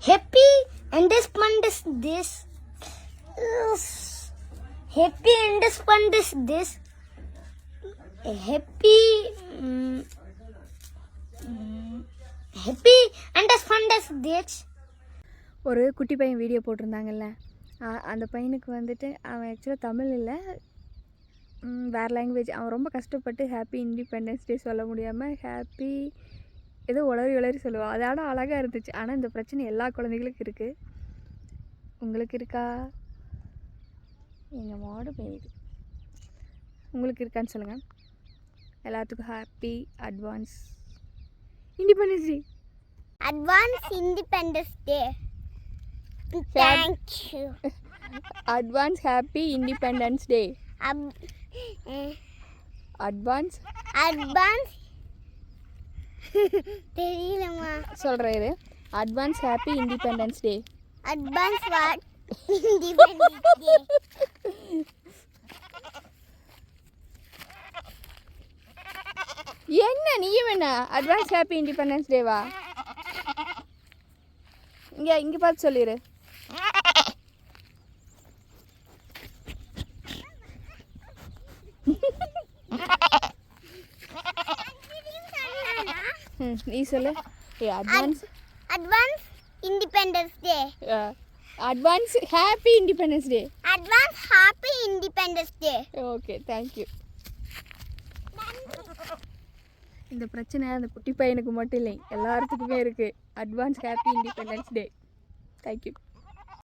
Happy Independence Day. Happy Independence Day. Happy Independence Day. ஒரு குட்டி பையன் வீடியோ போட்டிருந்தாங்கல்ல, அந்த பையனுக்கு வந்துட்டு அவன் ஆக்சுவலாக தமிழ் இல்லை, வேறு லாங்குவேஜ். அவன் ரொம்ப கஷ்டப்பட்டு ஹாப்பி இண்டிபெண்டன்ஸ் டே சொல்ல முடியாமல் ஹாப்பி ஏதோ உளறி சொல்லுவான். அதோட அழகாக இருந்துச்சு. ஆனால் இந்த பிரச்சனை எல்லா குழந்தைகளுக்கும் இருக்குது. உங்களுக்கு இருக்கா? எங்கள் மாடு பெய்யுது. உங்களுக்கு இருக்கான்னு சொல்லுங்கள். எல்லாத்துக்கும் happy advance independence day. Advance Independence Day. Thank you. Advance happy independence day. Advance தெரியலம்மா. சொல்கிறேன் இது. Advance happy independence day. Advance what? Independence day. என்ன நீயும் என்ன அட்வான்ஸ் ஹாப்பி இண்டிபெண்டன்ஸ் டேவா? இங்கே பார்த்து சொல்லிடு. நீ சொல்லு. Advance independence day. Advance happy independence day. Advance happy independence day. Okay, thank you. இந்த பிரச்சனை அந்த குட்டி பையனுக்கு மட்டும் இல்லை, எல்லாத்துக்குமே இருக்குது. Advance happy independence day. Thank you.